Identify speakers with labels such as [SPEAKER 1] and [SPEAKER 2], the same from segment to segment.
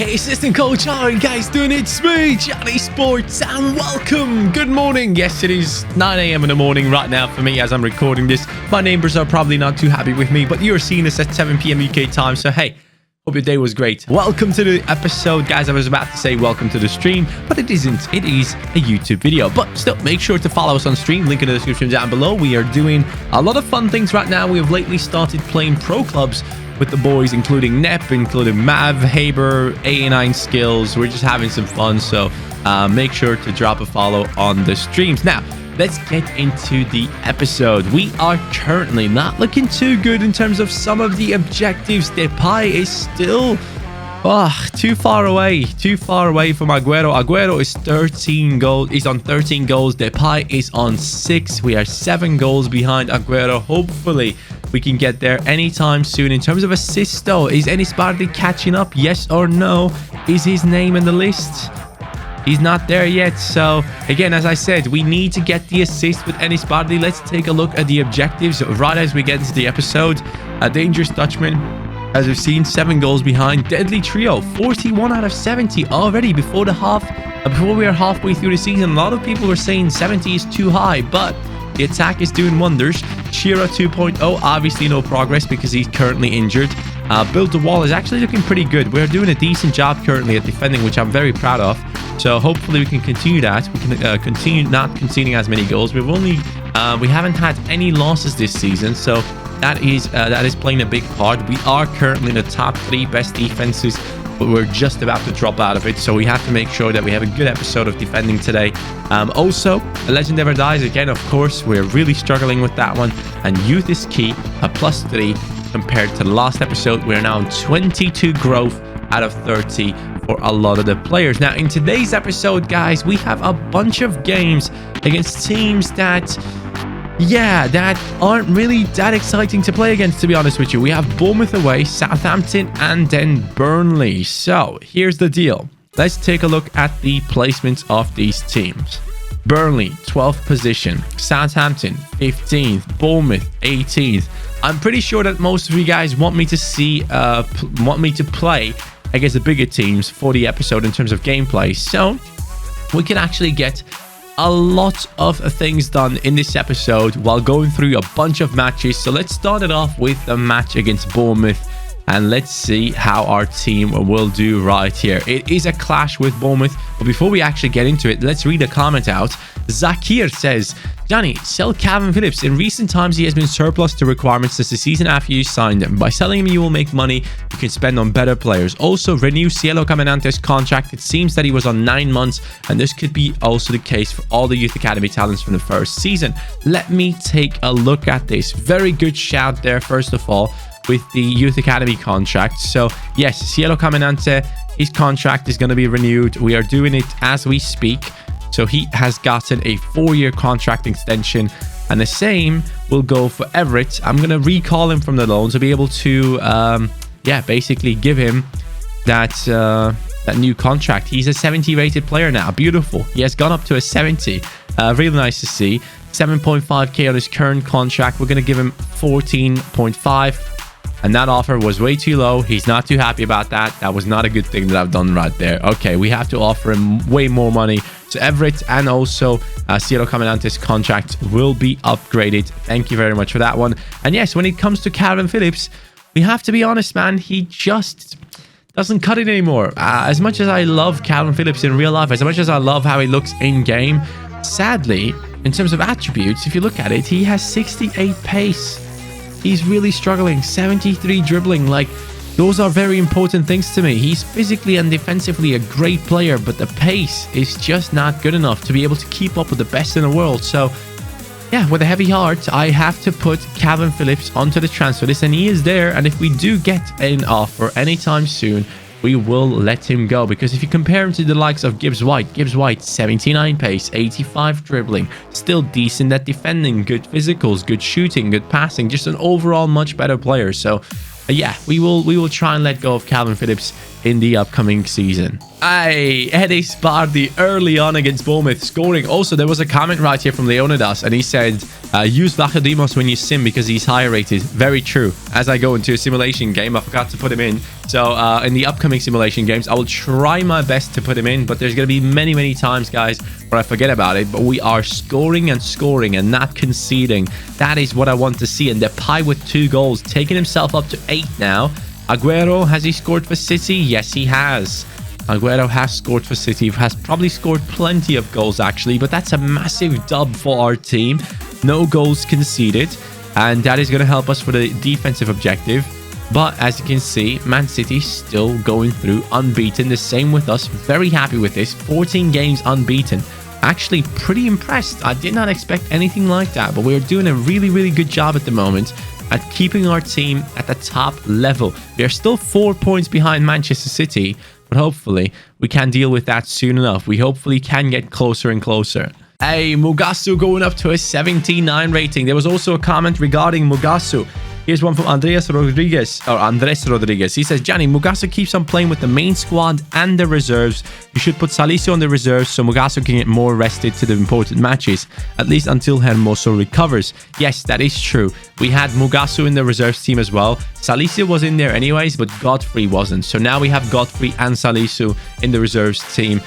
[SPEAKER 1] Hey, assistant coach, how are you guys doing? It's me, CaniSports, and welcome. Good morning. Yes, it is 9 a.m. in the morning right now for me as I'm recording this. My neighbors are probably not too happy with me, but you're seeing this at 7 p.m. UK time, so hey, hope your day was great. Welcome to the episode, guys. I was about to say welcome to the stream, but it isn't. It is a YouTube video. But still, make sure to follow us on stream. Link in the description down below. We are doing a lot of fun things right now. We have lately started playing pro clubs with the boys, including Nep, including Mav, Haber, A9 Skills. We're just having some fun, so make sure to drop a follow on the streams. Now, let's get into the episode. We are currently not looking too good in terms of some of the objectives. Depay is still too far away from Aguero. Aguero is 13 goals. He's on 13 goals. Depay is on 6. We are 7 goals behind Aguero. Hopefully we can get there anytime soon. In terms of assists though, is Enis Bardi catching up? Yes or no? Is his name in the list? He's not there yet. So again, as I said, we need to get the assist with Enis Bardi. Let's take a look at the objectives right as we get into the episode. A dangerous Dutchman, as we've seen, 7 goals behind. Deadly trio, 41 out of 70 already before we are halfway through the season. A lot of people were saying 70 is too high, but the attack is doing wonders. Shearer 2.0, obviously no progress because he's currently injured. Build the wall is actually looking pretty good. We're doing a decent job currently at defending, which I'm very proud of. So hopefully we can continue that. We can continue not conceding as many goals. We haven't had any losses this season, so that is playing a big part. We are currently in the top 3 best defenses, but we're just about to drop out of it, so we have to make sure that we have a good episode of defending today. Also, a legend never dies again. Of course, we're really struggling with that one, and youth is key, a +3 compared to the last episode. We're now on 22 growth out of 30 for a lot of the players. Now, in today's episode, guys, we have a bunch of games against teams that aren't really that exciting to play against, to be honest with you. We have Bournemouth away, Southampton, and then Burnley. So here's the deal. Let's take a look at the placements of these teams. Burnley, 12th position. Southampton, 15th. Bournemouth, 18th. I'm pretty sure that most of you guys want me to play against the bigger teams for the episode in terms of gameplay. So we can actually get a lot of things done in this episode while going through a bunch of matches. So let's start it off with a match against Bournemouth, and let's see how our team will do right here. It is a clash with Bournemouth, but before we actually get into it, let's read a comment out. Zakir says, Johnny, sell Calvin Phillips. In recent times, he has been surplus to requirements since the season after you signed him. By selling him, you will make money you can spend on better players. Also, renew Cielo Caminante's contract. It seems that he was on 9 months, and this could be also the case for all the Youth Academy talents from the first season. Let me take a look at this. Very good shout there, first of all, with the Youth Academy contract. So, yes, Cielo Caminante, his contract is going to be renewed. We are doing it as we speak. So he has gotten a 4-year contract extension, and the same will go for Everett. I'm going to recall him from the loan to be able to, basically give him that new contract. He's a 70 rated player now. Beautiful. He has gone up to a 70. Really nice to see. 7.5k on his current contract. We're going to give him 14.5. And that offer was way too low. He's not too happy about that. That was not a good thing that I've done right there. Okay, we have to offer him way more money. So Everett and also Cielo Caminante's contract will be upgraded. Thank you very much for that one. And yes, when it comes to Calvin Phillips, we have to be honest, man. He just doesn't cut it anymore. As much as I love Calvin Phillips in real life, as much as I love how he looks in game, sadly, in terms of attributes, if you look at it, he has 68 pace. He's really struggling. 73 dribbling. Like, those are very important things to me. He's physically and defensively a great player, but the pace is just not good enough to be able to keep up with the best in the world. So, yeah, with a heavy heart, I have to put Calvin Phillips onto the transfer list, and he is there. And if we do get an offer anytime soon, we will let him go, because if you compare him to the likes of Gibbs White, 79 pace, 85 dribbling, still decent at defending, good physicals, good shooting, good passing, just an overall much better player. So yeah, we will try and let go of Calvin Phillips in the upcoming season. Hey, Eddie Spardi early on against Bournemouth scoring. Also, there was a comment right here from Leonidas, and he said, use Vlachodimos when you sim because he's higher rated. Very true. As I go into a simulation game, I forgot to put him in. So in the upcoming simulation games, I will try my best to put him in, but there's going to be many, many times, guys, where I forget about it. But we are scoring and not conceding. That is what I want to see. And Depay with 2 goals, taking himself up to 8 now. Aguero, has he scored for City? Yes, he has. Aguero has scored for City, has probably scored plenty of goals actually, but that's a massive dub for our team. No goals conceded, and that is going to help us for the defensive objective. But as you can see, Man City still going through unbeaten. The same with us. Very happy with this. 14 games unbeaten. Actually pretty impressed. I did not expect anything like that, but we're doing a really, really good job at the moment at keeping our team at the top level. We are still 4 points behind Manchester City, but hopefully we can deal with that soon enough. We hopefully can get closer and closer. Hey, Mugasu going up to a 79 rating. There was also a comment regarding Mugasu. Here's one from Andres Rodriguez. He says, Gianni, Mugasu keeps on playing with the main squad and the reserves. You should put Salisu on the reserves so Mugasu can get more rested to the important matches, at least until Hermoso recovers. Yes, that is true. We had Mugasu in the reserves team as well. Salisu was in there anyways, but Godfrey wasn't. So now we have Godfrey and Salisu in the reserves team,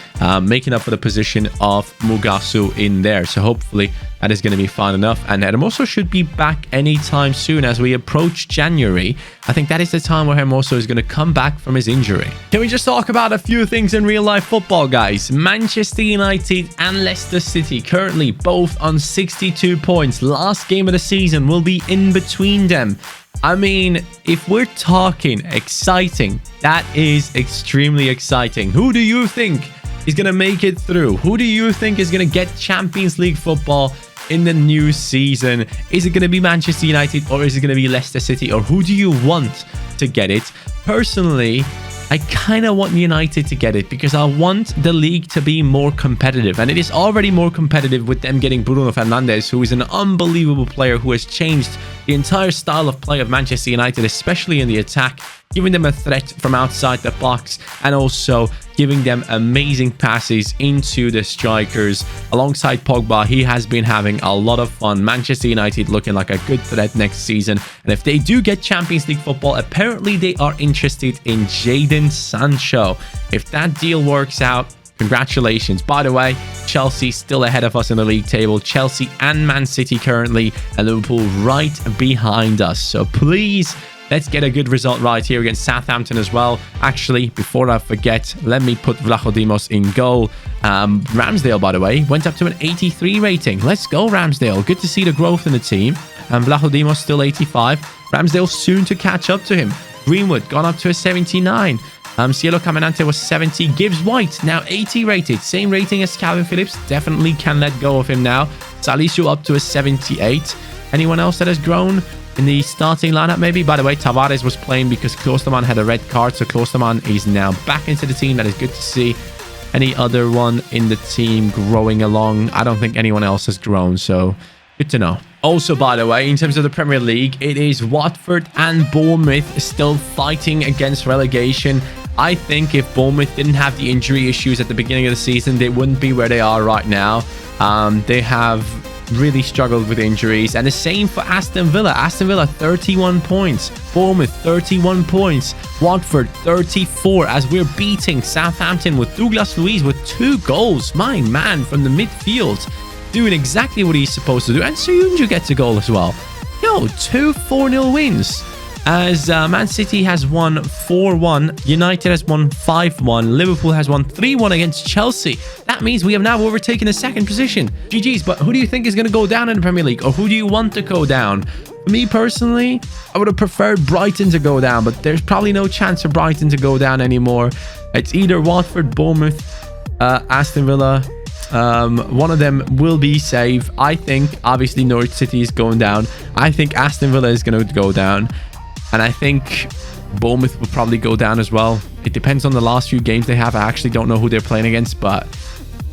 [SPEAKER 1] making up for the position of Mugasu in there. So hopefully that is going to be fine enough. And Hermoso should be back anytime soon as we approach January. I think that is the time where Hermoso is going to come back from his injury. Can we just talk about a few things in real life football, guys? Manchester United and Leicester City currently both on 62 points. Last game of the season will be in between them. I mean, if we're talking exciting, that is extremely exciting. Who do you think is going to make it through? Who do you think is going to get Champions League football in the new season? Is it going to be Manchester United or is it going to be Leicester City? Or who do you want to get it? Personally, I kind of want United to get it because I want the league to be more competitive. And it is already more competitive with them getting Bruno Fernandes, who is an unbelievable player who has changed the entire style of play of Manchester United, especially in the attack, giving them a threat from outside the box and also giving them amazing passes into the strikers. Alongside Pogba, he has been having a lot of fun. Manchester United looking like a good threat next season. And if they do get Champions League football, apparently they are interested in Jadon Sancho. If that deal works out, congratulations. By the way, Chelsea still ahead of us in the league table. Chelsea and Man City currently, and Liverpool right behind us. So please, let's get a good result right here against Southampton as well. Actually, before I forget, let me put Vlachodimos in goal. Ramsdale, by the way, went up to an 83 rating. Let's go, Ramsdale. Good to see the growth in the team. And Vlachodimos still 85. Ramsdale soon to catch up to him. Greenwood gone up to a 79. Cielo Caminante was 70. Gibbs White now 80 rated. Same rating as Calvin Phillips. Definitely can let go of him now. Salisu up to a 78. Anyone else that has grown in the starting lineup maybe? By the way, Tavares was playing because Klosterman had a red card. So Klosterman is now back into the team. That is good to see. Any other one in the team growing along? I don't think anyone else has grown. So good to know. Also, by the way, in terms of the Premier League, it is Watford and Bournemouth still fighting against relegation. I think if Bournemouth didn't have the injury issues at the beginning of the season, they wouldn't be where they are right now. They have really struggled with injuries. And the same for Aston Villa. Aston Villa, 31 points. Bournemouth, 31 points. Watford, 34, as we're beating Southampton with Douglas Luiz with 2 goals. My man from the midfield, doing exactly what he's supposed to do. And Soyuncu gets a goal as well. Yo, 2 4-0 wins. As Man City has won 4-1, United has won 5-1, Liverpool has won 3-1 against Chelsea. That means we have now overtaken the second position. GG's, but who do you think is going to go down in the Premier League? Or who do you want to go down? For me personally, I would have preferred Brighton to go down, but there's probably no chance for Brighton to go down anymore. It's either Watford, Bournemouth, Aston Villa. One of them will be safe. I think, obviously, Norwich City is going down. I think Aston Villa is going to go down. And I think Bournemouth will probably go down as well. It depends on the last few games they have. I actually don't know who they're playing against. But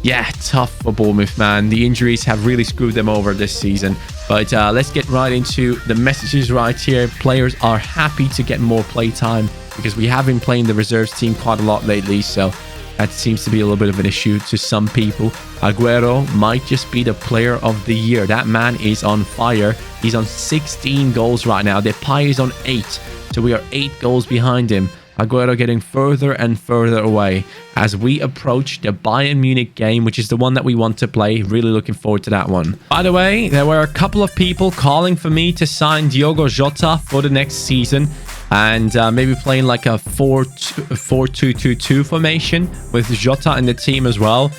[SPEAKER 1] yeah, tough for Bournemouth, man. The injuries have really screwed them over this season. But let's get right into the messages right here. Players are happy to get more play time because we have been playing the reserves team quite a lot lately, so that seems to be a little bit of an issue to some people. Aguero might just be the player of the year. That man is on fire. He's on 16 goals right now. Depay is on 8, so we are 8 goals behind him. Aguero getting further and further away as we approach the Bayern Munich game, which is the one that we want to play. Really looking forward to that one. By the way, there were a couple of people calling for me to sign Diogo Jota for the next season and maybe playing like a 4-2-2-2 formation with Jota in the team as well.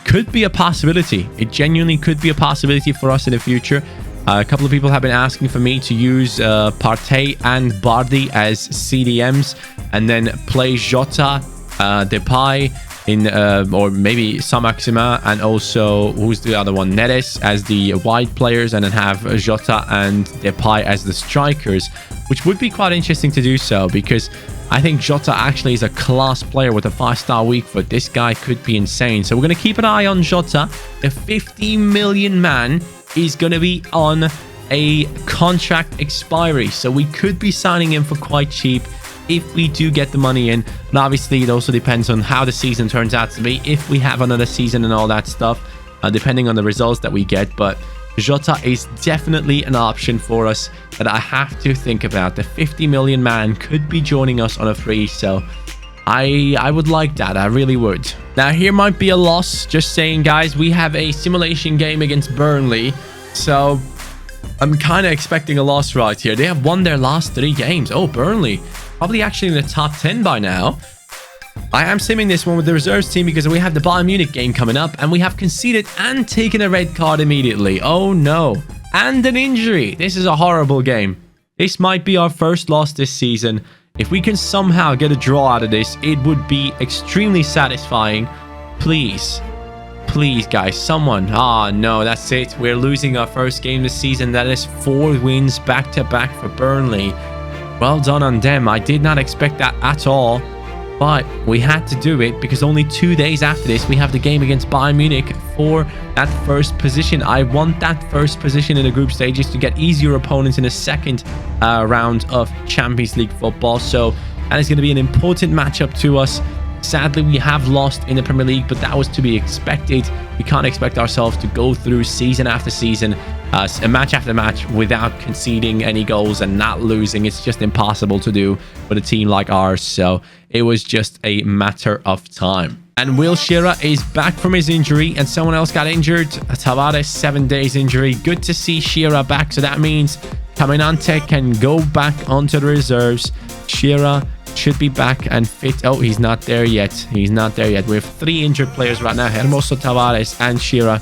[SPEAKER 1] Could be a possibility. It genuinely could be a possibility for us in the future. A couple of people have been asking for me to use Partey and Bardi as CDMs and then play Jota, Depay in or maybe Saint-Maximin, and also who's the other one, Neres, as the wide players, and then have Jota and Depay as the strikers, which would be quite interesting to do so, because I think Jota actually is a class player with a 5-star weak foot. This guy could be insane. So we're going to keep an eye on Jota. The 50 million man is going to be on a contract expiry, so we could be signing him for quite cheap if we do get the money in. And obviously it also depends on how the season turns out to be, if we have another season and all that stuff, depending on the results that we get. But Jota is definitely an option for us that I have to think about. The 50 million man could be joining us on a free, so I would like that. I really would. Now, here might be a loss. Just saying, guys, we have a simulation game against Burnley, so I'm kind of expecting a loss right here. They have won their last 3 games. Oh, Burnley. Probably actually in the top 10 by now. I am simming this one with the reserves team because we have the Bayern Munich game coming up, and we have conceded and taken a red card immediately. Oh, no. And an injury. This is a horrible game. This might be our first loss this season. If we can somehow get a draw out of this, it would be extremely satisfying. Please. Please, guys. Someone. Ah, no, that's it. We're losing our first game this season. That is 4 wins back-to-back for Burnley. Well done on them. I did not expect that at all. But we had to do it because only 2 days after this, we have the game against Bayern Munich for that first position. I want that first position in the group stages to get easier opponents in the second round of Champions League football. So that is going to be an important matchup to us. Sadly, we have lost in the Premier League, but that was to be expected. We can't expect ourselves to go through season after season, match after match, without conceding any goals and not losing. It's just impossible to do with a team like ours. So it was just a matter of time. And Will Shearer is back from his injury, and someone else got injured. Tavares, 7 days injury. Good to see Shearer back. So that means Caminante can go back onto the reserves. Shearer should be back and fit. Oh, he's not there yet. He's not there yet. We have 3 injured players right now. Hermoso, Tavares, and Shearer.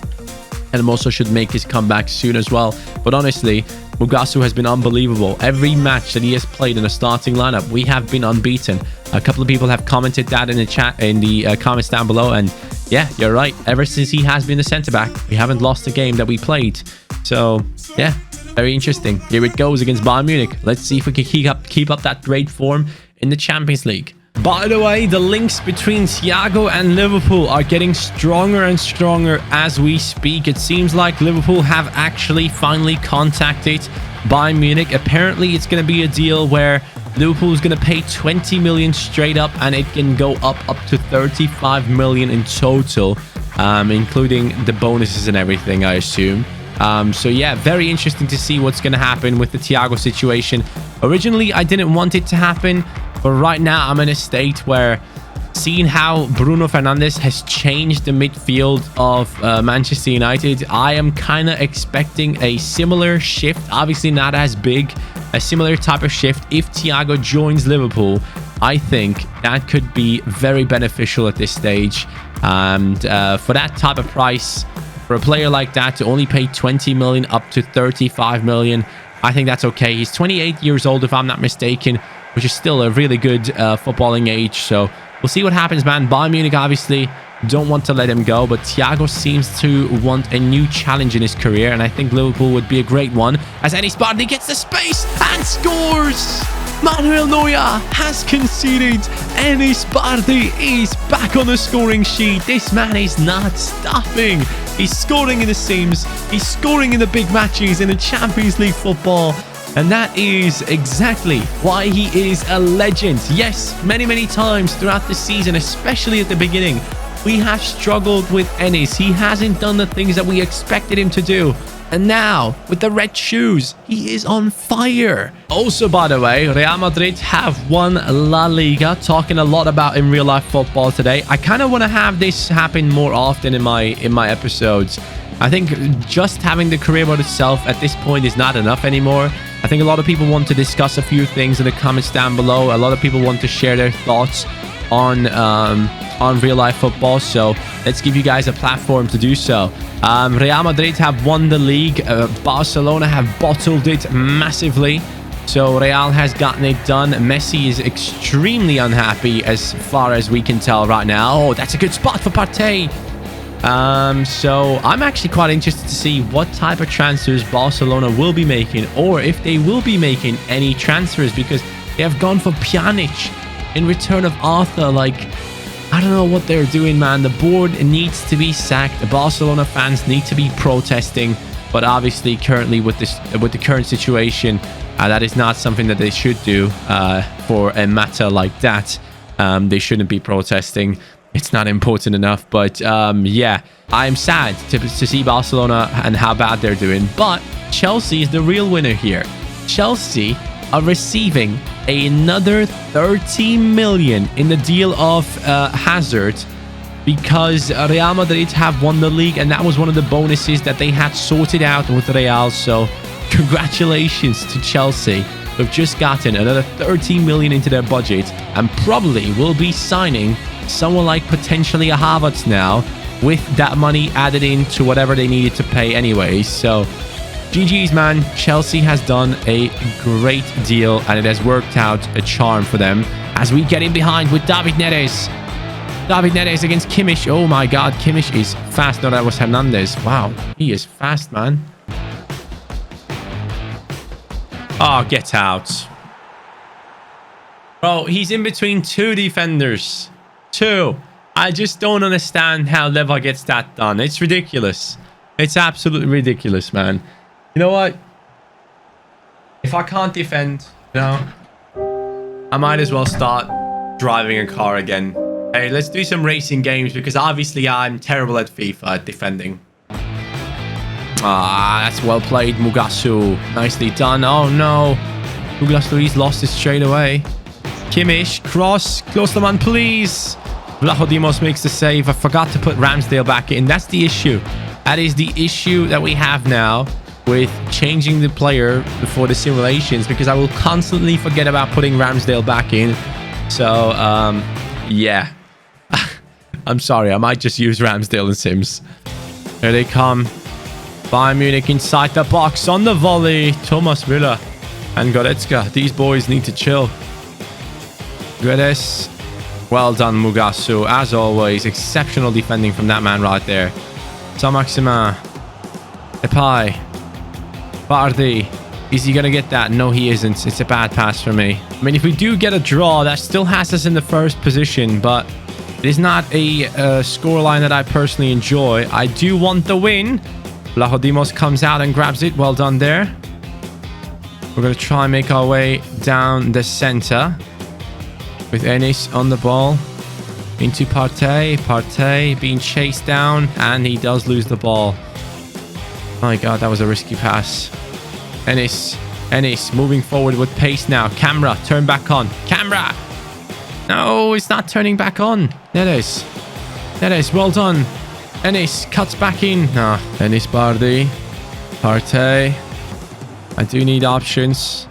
[SPEAKER 1] Hermoso should make his comeback soon as well. But honestly, Mugasu has been unbelievable. Every match that he has played in a starting lineup, we have been unbeaten. A couple of people have commented that in the chat, in the comments down below. And yeah, you're right. Ever since he has been the centre-back, we haven't lost a game that we played. So yeah, very interesting. Here it goes against Bayern Munich. Let's see if we can keep up that great form in the Champions League. By the way, the links between Thiago and Liverpool are getting stronger and stronger as we speak. It seems like Liverpool have actually finally contacted Bayern Munich. Apparently, it's going to be a deal where Liverpool is going to pay 20 million straight up, and it can go up to 35 million in total, including the bonuses and everything, I assume. So yeah, very interesting to see what's going to happen with the Thiago situation. Originally, I didn't want it to happen, but right now I'm in a state where, seeing how Bruno Fernandes has changed the midfield of Manchester United, I am kind of expecting a similar shift. Obviously not as big, a similar type of shift. If Thiago joins Liverpool, I think that could be very beneficial at this stage. And for that type of price, for a player like that to only pay 20 million up to 35 million, I think that's okay. He's 28 years old, if I'm not mistaken, which is still a really good footballing age. So we'll see what happens, man. Bayern Munich obviously don't want to let him go, but Thiago seems to want a new challenge in his career, and I think Liverpool would be a great one, as Enis Bardi gets the space and scores. Manuel Neuer has conceded. Enis Bardi is back on the scoring sheet. This man is not stopping. He's scoring in the Sims. He's scoring in the big matches in the Champions League football. And that is exactly why he is a legend. Yes, many times throughout the season, especially at the beginning, we have struggled with Enis. He hasn't done the things that we expected him to do. And now, with the red shoes, he is on fire. Also, by the way, Real Madrid have won La Liga. Talking a lot about in real life football today. I kind of want to have this happen more often in my episodes. I think just having the career mode itself at this point is not enough anymore. I think a lot of people want to discuss a few things in the comments down below. A lot of people want to share their thoughts on real life football, so let's give you guys a platform to do so. Real Madrid have won the league. Barcelona have bottled it massively, so Real has gotten it done. Messi is extremely unhappy as far as we can tell right now. Oh, that's a good spot for Partey. So I'm actually quite interested to see what type of transfers Barcelona will be making, or if they will be making any transfers, because they have gone for Pjanic in return of Arthur. Like, I don't know what they're doing, man. The board needs to be sacked. The Barcelona fans need to be protesting, but obviously currently with the current situation, that is not something that they should do for a matter like that. They shouldn't be protesting. It's not important enough. But yeah, I'm sad to see Barcelona and how bad they're doing, but Chelsea is the real winner here. Chelsea are receiving another 13 million in the deal of Hazard, because Real Madrid have won the league, and that was one of the bonuses that they had sorted out with Real. So congratulations to Chelsea. They've just gotten another 13 million into their budget, and probably will be signing someone like potentially a Havertz now, with that money added into whatever they needed to pay anyways. So GG's, man. Chelsea has done a great deal, and it has worked out a charm for them. As we get in behind with David Neres. David Neres against Kimmich. Oh my god, Kimmich is fast. No, that was Hernandez. Wow, he is fast, man. Oh, get out. Bro, he's in between two defenders. Two. I just don't understand how Leva gets that done. It's ridiculous. It's absolutely ridiculous, man. You know what? If I can't defend, you know, I might as well start driving a car again. Hey, let's do some racing games, because obviously I'm terrible at FIFA at defending. Ah, that's well played, Mugasu. Nicely done. Oh no. Douglas Luiz lost it straight away. Kimmich, cross. Close the man, please. Vlachodimos makes the save. I forgot to put Ramsdale back in. That's the issue. That is the issue that we have now with changing the player before the simulations, because I will constantly forget about putting Ramsdale back in. So, yeah. I'm sorry. I might just use Ramsdale in Sims. Here they come. Bayern Munich inside the box on the volley. Thomas Müller and Goretzka. These boys need to chill. Guedes. Well done, Mugasu. As always, exceptional defending from that man right there. Saint-Maximin. Depay. Vardy. Is he going to get that? No, he isn't. It's a bad pass for me. I mean, if we do get a draw, that still has us in the first position, but it is not a scoreline that I personally enjoy. I do want the win. Vlachodimos comes out and grabs it. Well done there. We're going to try and make our way down the center with Enis on the ball into Partey. Partey being chased down, and he does lose the ball. My god, that was a risky pass. Enis moving forward with pace now. Camera, turn back on. Camera! No, it's not turning back on. Neres, well done. Enis cuts back in. No, Enis Bardi. Partey. I do need options.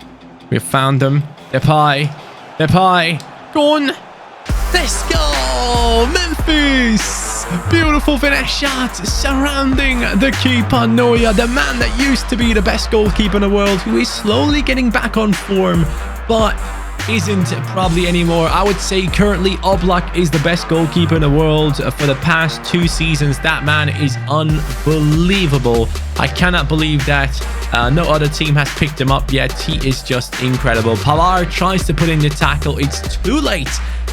[SPEAKER 1] We've found them. Depay. Go on. Let's go. Memphis. Beautiful finish shot surrounding the keeper, Neuer, the man that used to be the best goalkeeper in the world, who is slowly getting back on form, but isn't probably anymore. I would say currently Oblak is the best goalkeeper in the world for the past 2 seasons. That man is unbelievable. I cannot believe that no other team has picked him up yet. He is just incredible. Pavard tries to put in the tackle. It's too late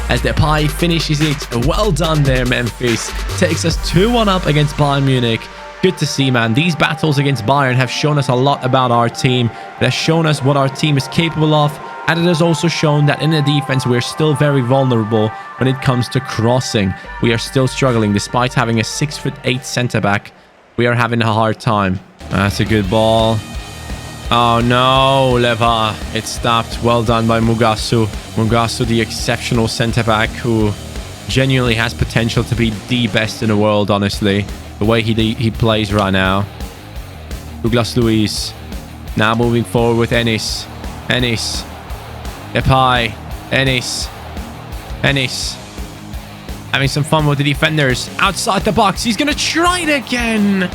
[SPEAKER 1] as Depay finishes it. Well done there, Memphis. Takes us 2-1 up against Bayern Munich. Good to see, man. These battles against Bayern have shown us a lot about our team. It has shown us what our team is capable of. And it has also shown that in the defense, we're still very vulnerable when it comes to crossing. We are still struggling. Despite having a 6'8" centre-back, we are having a hard time. That's a good ball. Oh, no, Leva. It stopped. Well done by Mugasu. Mugasu, the exceptional centre-back who genuinely has potential to be the best in the world, honestly. The way he plays right now. Douglas Luiz. Now moving forward with Ennis. Ennis. Depay. Ennis. Ennis. Having some fun with the defenders. Outside the box. He's going to try it again.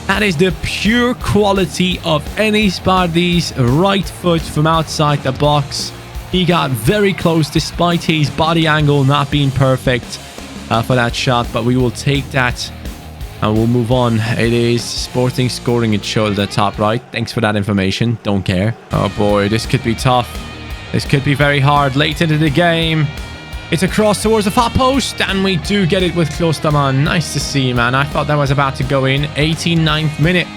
[SPEAKER 1] That is the pure quality of Ennis Bardi's right foot from outside the box. He got very close despite his body angle not being perfect for that shot. But we will take that and we'll move on. It is Sporting scoring. It showed at the top right. Thanks for that information. Don't care. Oh boy, this could be tough. This could be very hard late into the game. It's a cross towards the far post, and we do get it with Klosterman. Nice to see, man. I thought that was about to go in. 89th minute.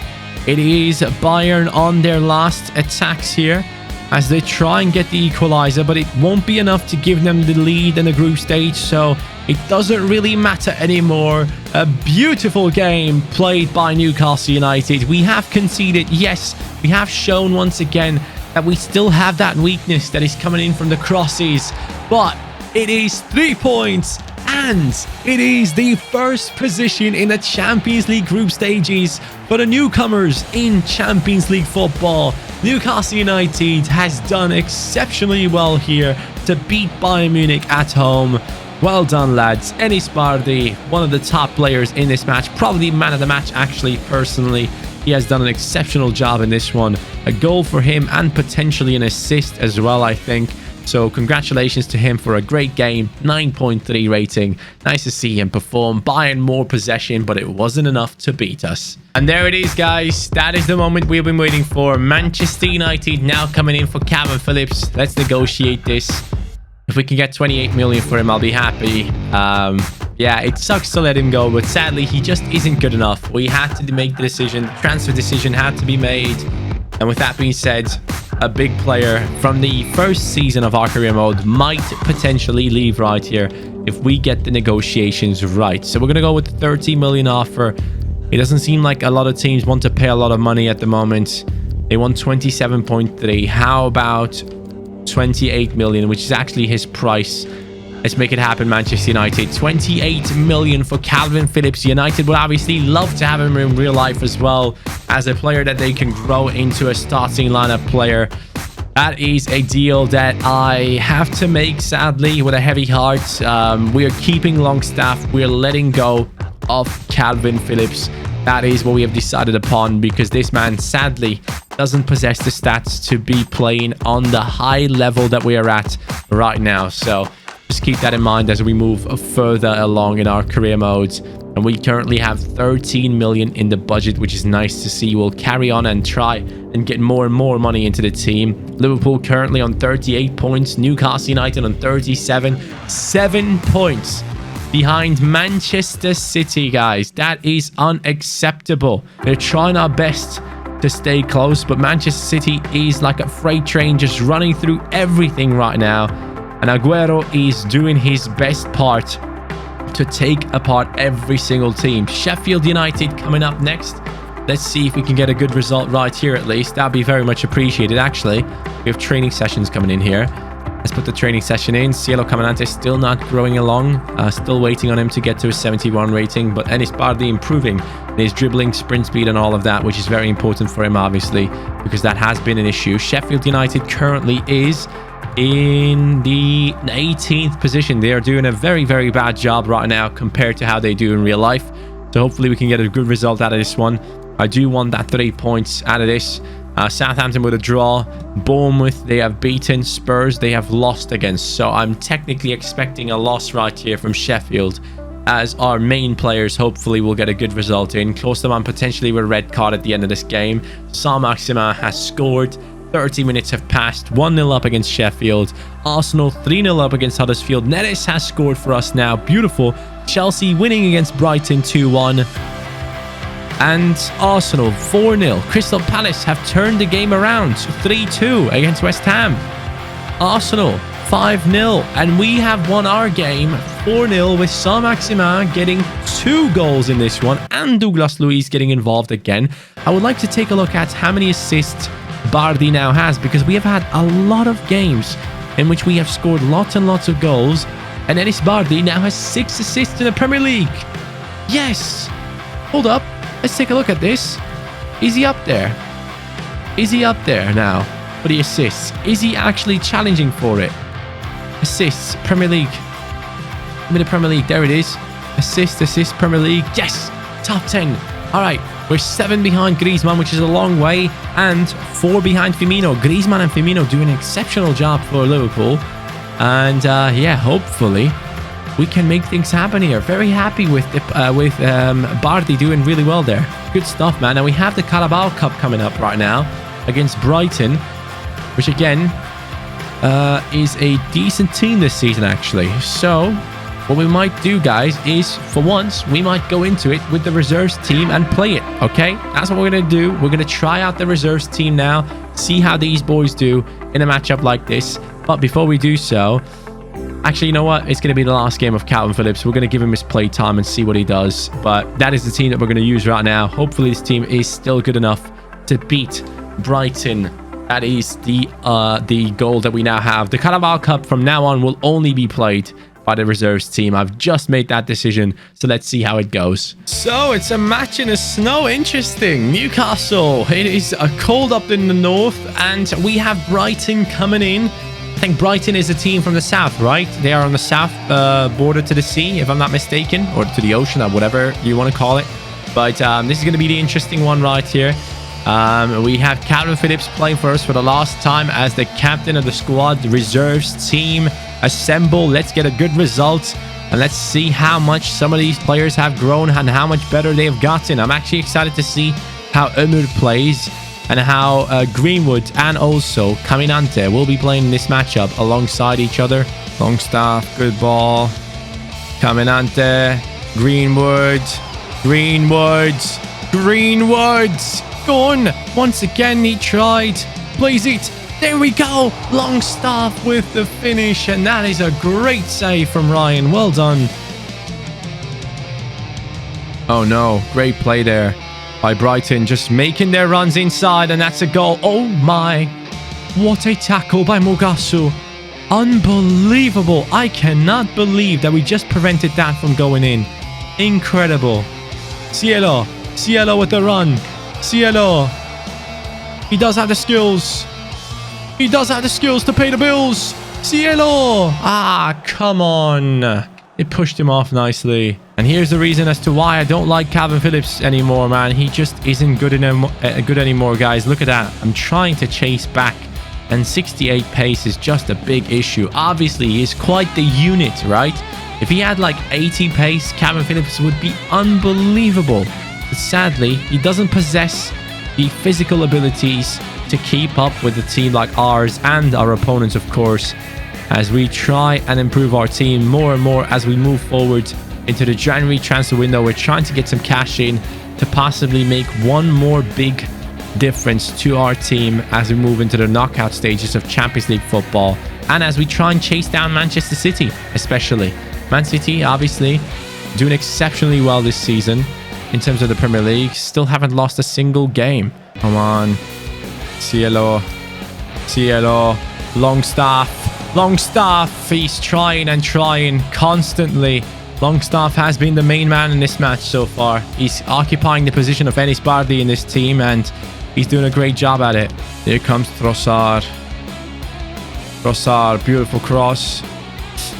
[SPEAKER 1] It is Bayern on their last attacks here as they try and get the equalizer, but it won't be enough to give them the lead in the group stage, so it doesn't really matter anymore. A beautiful game played by Newcastle United. We have conceded, yes, we have shown once again that we still have that weakness that is coming in from the crosses, but it is 3 points and it is the first position in the Champions League group stages for the newcomers in Champions League football. Newcastle United has done exceptionally well here to beat Bayern Munich at home. Well done, lads. Ennis Bardi, one of the top players in this match, probably man of the match actually, personally. He has done an exceptional job in this one. A goal for him and potentially an assist as well, I think. So congratulations to him for a great game. 9.3 rating. Nice to see him perform. Bayern more possession, but it wasn't enough to beat us. And there it is, guys. That is the moment we've been waiting for. Manchester United now coming in for Calvin Phillips. Let's negotiate this. If we can get 28 million for him, I'll be happy. Yeah, it sucks to let him go, but sadly, he just isn't good enough. We had to make the decision. The transfer decision had to be made. And with that being said, a big player from the first season of our career mode might potentially leave right here if we get the negotiations right. So we're going to go with the 30 million offer. It doesn't seem like a lot of teams want to pay a lot of money at the moment. They want 27.3. How about 28 million, which is actually his price? Let's make it happen, Manchester United. 28 million for Calvin Phillips. United would obviously love to have him in real life as well as a player that they can grow into a starting lineup player. That is a deal that I have to make, sadly, with a heavy heart. We are keeping Longstaff. We are letting go of Calvin Phillips. That is what we have decided upon because this man, sadly, doesn't possess the stats to be playing on the high level that we are at right now. So just keep that in mind as we move further along in our career modes. And we currently have 13 million in the budget, which is nice to see. We'll carry on and try and get more and more money into the team. Liverpool currently on 38 points. Newcastle United on 37. 7 points behind Manchester City, guys. That is unacceptable. We're trying our best to stay close, but Manchester City is like a freight train just running through everything right now. And Aguero is doing his best part to take apart every single team. Sheffield United coming up next. Let's see if we can get a good result right here at least. That'd be very much appreciated, actually. We have training sessions coming in here. Let's put the training session in. Cielo Caminante still not growing along. Still waiting on him to get to a 71 rating. But Ennis Bardi improving in his dribbling, sprint speed and all of that, which is very important for him, obviously, because that has been an issue. Sheffield United currently is in the 18th position. They are doing a very, very bad job right now compared to how they do in real life. So hopefully we can get a good result out of this one. I do want that 3 points out of this. Southampton with a draw. Bournemouth, they have beaten. Spurs, they have lost against. So I'm technically expecting a loss right here from Sheffield, as our main players hopefully will get a good result in. Klosterman potentially with a red card at the end of this game. Saint-Maximin has scored. 30 minutes have passed. 1-0 up against Sheffield. Arsenal 3-0 up against Huddersfield. Neres has scored for us now. Beautiful. Chelsea winning against Brighton 2-1. And Arsenal 4-0. Crystal Palace have turned the game around 3-2 against West Ham. Arsenal 5-0. And we have won our game 4-0 with Saint-Maximin getting 2 goals in this one and Douglas Luiz getting involved again. I would like to take a look at how many assists Bardi now has, because we have had a lot of games in which we have scored lots and lots of goals. And Enis Bardi now has 6 assists in the Premier League. Yes! Hold up. Let's take a look at this. Is he up there? Is he up there now for the assists? Is he actually challenging for it? Assists, Premier League. Give me the Premier League. There it is. Assist, Premier League. Yes! Top 10. All right. We're 7 behind Griezmann, which is a long way, and 4 behind Firmino. Griezmann and Firmino do an exceptional job for Liverpool. And yeah, hopefully we can make things happen here. Very happy with Bardi doing really well there. Good stuff, man. And we have the Carabao Cup coming up right now against Brighton, which again is a decent team this season, actually. So what we might do, guys, is for once we might go into it with the reserves team and play it. Okay, that's what we're gonna do. We're gonna try out the reserves team now, see how these boys do in a matchup like this. But before we do so, actually, you know what? It's going to be the last game of Calvin Phillips. We're going to give him his play time and see what he does. But that is the team that we're going to use right now. Hopefully, this team is still good enough to beat Brighton. That is the goal that we now have. The Carabao Cup from now on will only be played by the reserves team. I've just made that decision, so let's see how it goes. So it's a match in the snow. Interesting. Newcastle. It is cold up in the north, and we have Brighton coming in. I think Brighton is a team from the south, right? They are on the south border to the sea, if I'm not mistaken, or to the ocean, or whatever you want to call it. But this is going to be the interesting one right here. We have Calvin Phillips playing for us for the last time as the captain of the squad. The reserves team assemble. Let's get a good result, and let's see how much some of these players have grown and how much better they have gotten. I'm actually excited to see how Ömür plays, and how Greenwood and also Caminante will be playing this matchup alongside each other. Longstaff, good ball. Caminante, Greenwood. Go on. Once again, he tried. Plays it. There we go. Longstaff with the finish, and that is a great save from Ryan. Well done. Oh no, great play there by Brighton, just making their runs inside, and that's a goal. Oh my, what a tackle by Mogasu. Unbelievable. I cannot believe that we just prevented that from going in. Incredible. Cielo with the run. Cielo, he does have the skills. He does have the skills to pay the bills. Cielo. Ah, come on. It pushed him off nicely. And here's the reason as to why I don't like Calvin Phillips anymore, man. He just isn't good anymore, guys. Look at that. I'm trying to chase back, and 68 pace is just a big issue. Obviously, he is quite the unit, right? If he had like 80 pace, Calvin Phillips would be unbelievable. But sadly, he doesn't possess the physical abilities to keep up with a team like ours and our opponents, of course, as we try and improve our team more and more as we move forward into the January transfer window. We're trying to get some cash in to possibly make one more big difference to our team as we move into the knockout stages of Champions League football, and as we try and chase down Manchester City, especially. Man City, obviously, doing exceptionally well this season in terms of the Premier League. Still haven't lost a single game. Come on. Cielo. Longstaff. He's trying and trying constantly. Longstaff has been the main man in this match so far. He's occupying the position of Enis Bardi in this team, and he's doing a great job at it. Here comes Trossard. Beautiful cross.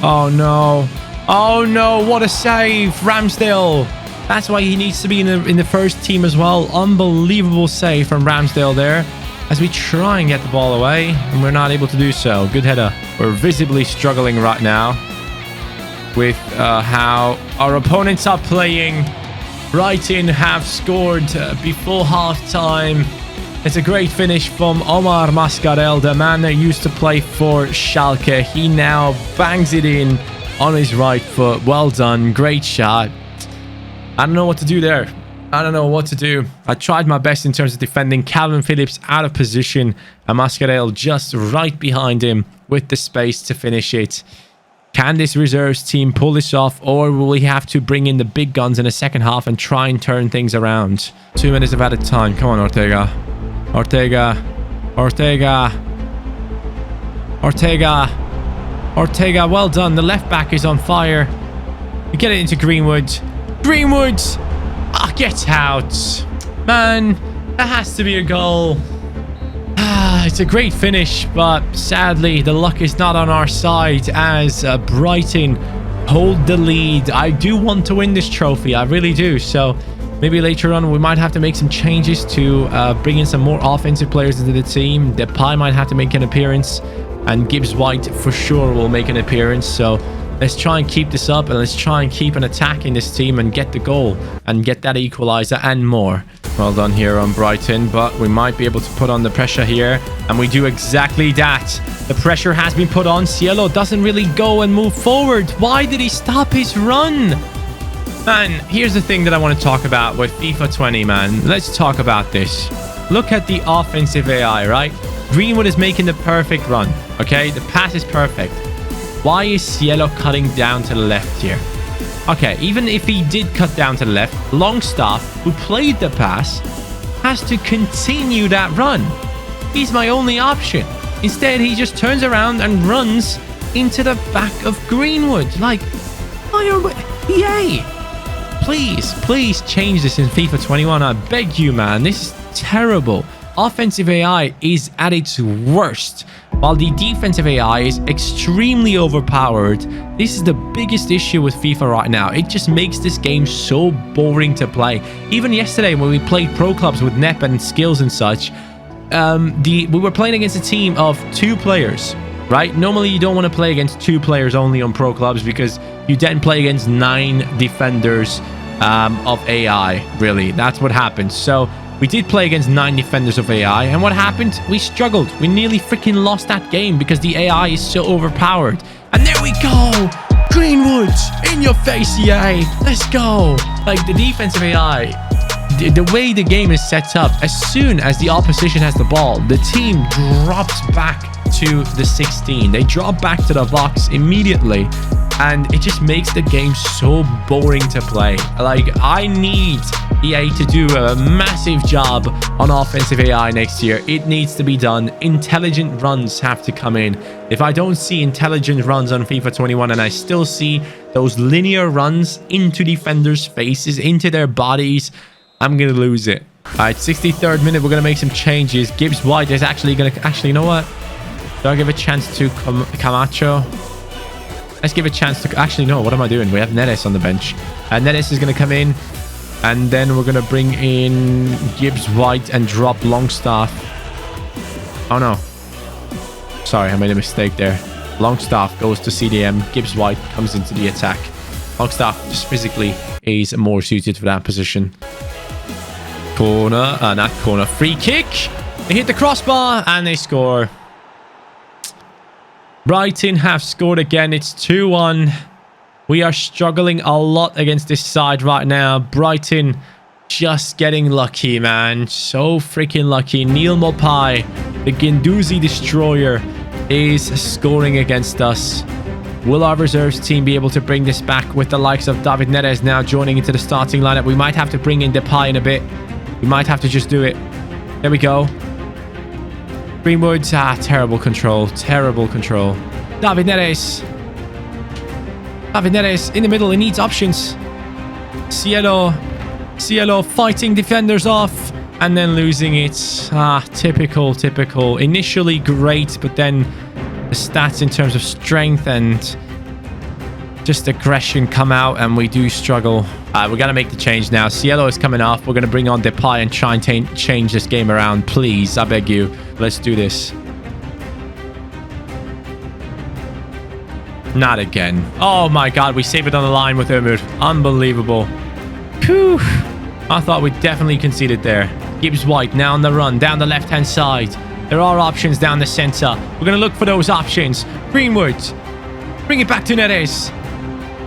[SPEAKER 1] Oh no, what a save. Ramsdale. That's why he needs to be in the first team as well. Unbelievable save from Ramsdale there, as we try and get the ball away, and we're not able to do so. Good header. We're visibly struggling right now with how our opponents are playing. Brighton have scored before half-time. It's a great finish from Omar Mascarell, the man that used to play for Schalke. He now bangs it in on his right foot. Well done. Great shot. I don't know what to do there. I don't know what to do. I tried my best in terms of defending. Calvin Phillips out of position. And Mascarell just right behind him with the space to finish it. Can this reserves team pull this off, or will we have to bring in the big guns in the second half and try and turn things around? 2 minutes of added time. Come on, Ortega. Ortega. Ortega. Ortega. Ortega, well done. The left back is on fire. We get it into Greenwood. Greenwood! Ah, get out. Man, that has to be a goal. It's a great finish, but sadly, the luck is not on our side as Brighton hold the lead. I do want to win this trophy. I really do. So maybe later on, we might have to make some changes to bring in some more offensive players into the team. Depay might have to make an appearance, and Gibbs-White for sure will make an appearance. So let's try and keep this up, and let's try and keep an attack in this team and get the goal and get that equalizer and more. Well done here on Brighton, but we might be able to put on the pressure here, and we do exactly that. The pressure has been put on. Cielo doesn't really go and move forward. Why did he stop his run? Man, here's the thing that I want to talk about with FIFA 20, man. Let's talk about this. Look at the offensive AI, right? Greenwood is making the perfect run, okay? The pass is perfect. Why is Cielo cutting down to the left here? Okay, even if he did cut down to the left, Longstaff, who played the pass, has to continue that run. He's my only option. Instead, he just turns around and runs into the back of Greenwood. Like, why are we... EA! Please change this in FIFA 21. I beg you, man. This is terrible. Offensive AI is at its worst, while the defensive AI is extremely overpowered. This is the biggest issue with FIFA right now. It just makes this game so boring to play. Even yesterday when we played pro clubs with NEP and skills and such, we were playing against a team of 2 players, right? Normally you don't want to play against 2 players only on pro clubs, because you then play against 9 defenders of AI, really. That's what happens. So we did play against 9 defenders of AI, and what happened? We struggled. We nearly freaking lost that game because the AI is so overpowered. And there we go! Greenwood! In your face, EA! Let's go! Like, the defensive AI, the way the game is set up, as soon as the opposition has the ball, the team drops back to the 16. They drop back to the box immediately, and it just makes the game so boring to play. Like, I need EA to do a massive job on offensive AI next year. It needs to be done. Intelligent runs have to come in. If I don't see intelligent runs on FIFA 21 and I still see those linear runs into defenders' faces, into their bodies, I'm gonna lose it. All right, 63rd minute, we're gonna make some changes. Gibbs-White is actually gonna... Actually, you know what? Do I give a chance to Camacho? Let's give a chance to... Actually, no, what am I doing? We have Neres on the bench. And Neres is going to come in. And then we're going to bring in Gibbs-White and drop Longstaff. Oh, no. Sorry, I made a mistake there. Longstaff goes to CDM. Gibbs-White comes into the attack. Longstaff just physically is more suited for that position. Corner. Not corner. Free kick. They hit the crossbar and they score. Brighton have scored again. It's 2-1. We are struggling a lot against this side right now. Brighton just getting lucky, man. So freaking lucky. Neil Mopai, the Guendouzi destroyer, is scoring against us. Will our reserves team be able to bring this back with the likes of David Neres now joining into the starting lineup? We might have to bring in Depay in a bit. We might have to just do it. There we go. Greenwood, terrible control. Terrible control. David Neres. David Neres in the middle. He needs options. Cielo fighting defenders off and then losing it. Typical. Initially great, but then the stats in terms of strength and just aggression come out and we do struggle. We got to make the change now. Cielo is coming off. We're going to bring on Depay and try and change this game around. Please, I beg you. Let's do this. Not again. Oh my god, we save it on the line with Umut. Unbelievable. Phew. I thought we definitely conceded there. Gibbs-White now on the run, down the left-hand side. There are options down the center. We're going to look for those options. Greenwood. Bring it back to Neres.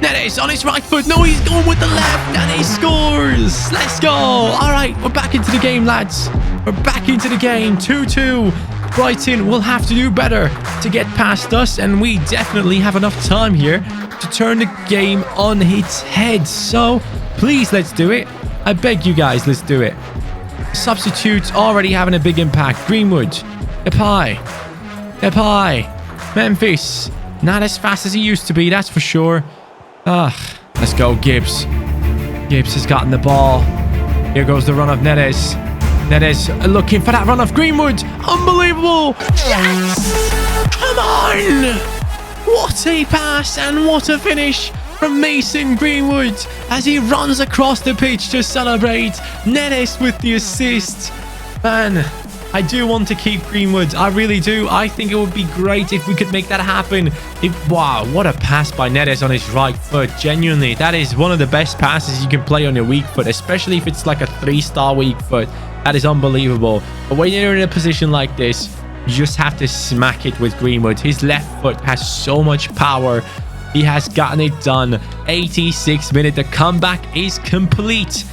[SPEAKER 1] Neres on his right foot. No, he's going with the left and he scores. Let's go. All right, we're back into the game, lads. We're back into the game. 2-2. Brighton will have to do better to get past us, and we definitely have enough time here to turn the game on its head. So please, let's do it. I beg you guys, let's do it. Substitutes already having a big impact. Greenwood, Depay, Memphis. Not as fast as he used to be, that's for sure. Let's go, Gibbs. Gibbs has gotten the ball. Here goes the run of Neres. Neres looking for that run of Greenwood. Unbelievable. Yes! Come on. What a pass and what a finish from Mason Greenwood as he runs across the pitch to celebrate. Neres with the assist. Man, I do want to keep Greenwood. I really do. I think it would be great if we could make that happen. Wow, what a pass by Neres on his right foot. Genuinely, that is one of the best passes you can play on your weak foot, especially if it's like a 3-star weak foot. That is unbelievable. But when you're in a position like this, you just have to smack it with Greenwood. His left foot has so much power. He has gotten it done. 86th minute. The comeback is complete.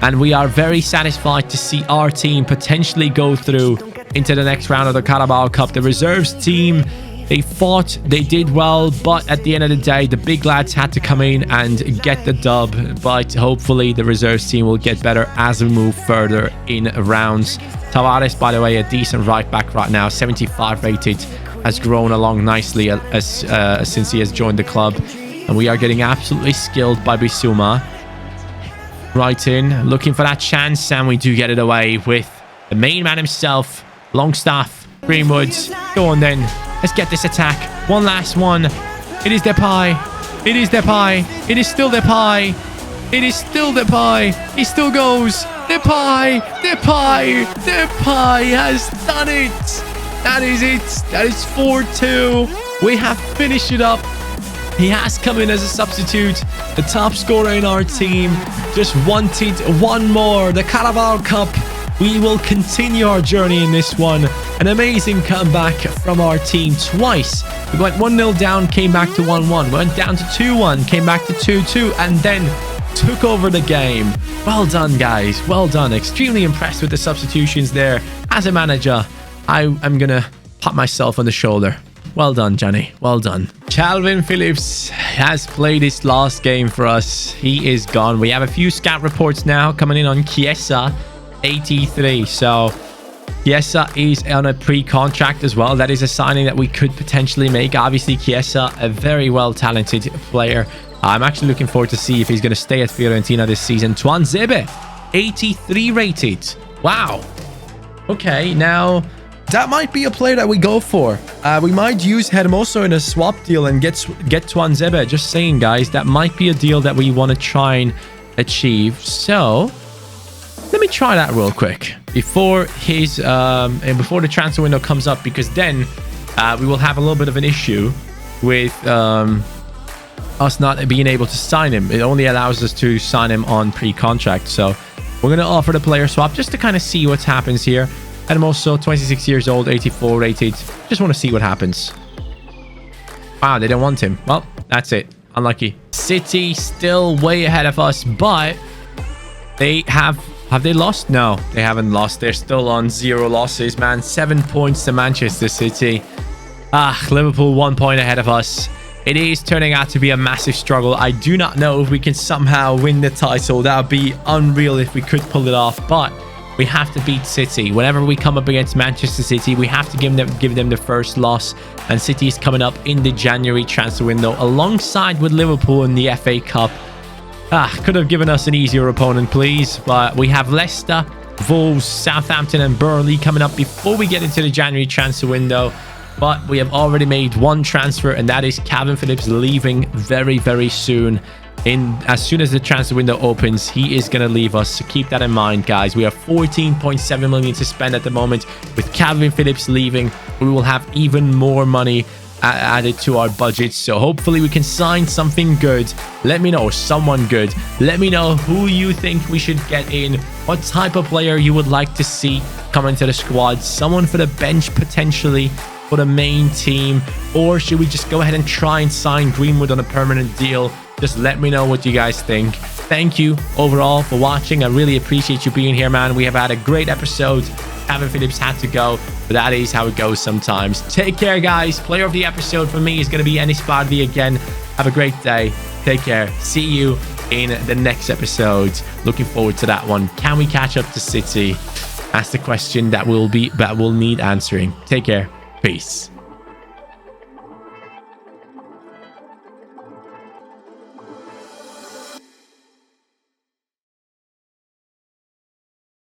[SPEAKER 1] And we are very satisfied to see our team potentially go through into the next round of the Carabao Cup. The reserves team, they fought, they did well, but at the end of the day, the big lads had to come in and get the dub. But hopefully the reserves team will get better as we move further in rounds. Tavares, by the way, a decent right back right now, 75 rated, has grown along nicely since he has joined the club. And we are getting absolutely skilled by Bissouma. Right in, looking for that chance, and we do get it away with the main man himself, Longstaff, Greenwood. Go on then, let's get this attack. One last one. It is Depay. It is Depay. It is still Depay. It is still Depay. He still goes. Depay. Depay. Depay has done it. That is it. That is 4-2. We have finished it up. He has come in as a substitute, the top scorer in our team. Just wanted one more, the Carabao Cup. We will continue our journey in this one. An amazing comeback from our team twice. We went 1-0 down, came back to 1-1. Went down to 2-1, came back to 2-2, and then took over the game. Well done, guys. Well done. Extremely impressed with the substitutions there. As a manager, I'm going to pat myself on the shoulder. Well done, Johnny. Well done. Calvin Phillips has played his last game for us. He is gone. We have a few scout reports now coming in on Chiesa, 83. So Chiesa is on a pre-contract as well. That is a signing that we could potentially make. Obviously, Chiesa, a very well-talented player. I'm actually looking forward to see if he's going to stay at Fiorentina this season. Tuanzebe, 83 rated. Wow. Okay, now that might be a player that we go for. We might use Hermoso in a swap deal and get Tuanzebe. Just saying, guys, that might be a deal that we want to try and achieve. So let me try that real quick before before the transfer window comes up, because then we will have a little bit of an issue with us not being able to sign him. It only allows us to sign him on pre-contract. So we're going to offer the player swap just to kind of see what happens here. And I'm also 26 years old, 84 rated. Just want to see what happens. Wow, they don't want him. Well, that's it. Unlucky. City still way ahead of us, but they have they lost? No, they haven't lost. They're still on 0 losses, man. 7 points to Manchester City. Liverpool 1 point ahead of us. It is turning out to be a massive struggle. I do not know if we can somehow win the title. That would be unreal if we could pull it off, but we have to beat City. Whenever we come up against Manchester City, we have to give them the first loss. And City is coming up in the January transfer window alongside with Liverpool in the FA Cup. Could have given us an easier opponent, please. But we have Leicester, Wolves, Southampton and Burnley coming up before we get into the January transfer window. But we have already made one transfer, and that is Calvin Phillips leaving very, very soon. As soon as the transfer window opens, he is going to leave us. So keep that in mind, guys. We have 14.7 million to spend at the moment. With Calvin Phillips leaving, we will have even more money added to our budget. So hopefully we can sign something good. Let me know, someone good. Let me know who you think we should get in. What type of player you would like to see come into the squad. Someone for the bench potentially, for the main team. Or should we just go ahead and try and sign Greenwood on a permanent deal Just let me know what you guys think. Thank you overall for watching. I really appreciate you being here, man. We have had a great episode. Kevin Phillips had to go, but that is how it goes sometimes. Take care, guys. Player of the episode for me is going to be Enis Bardi again. Have a great day. Take care. See you in the next episode. Looking forward to that one. Can we catch up to City? That's the question that will need answering. Take care. Peace.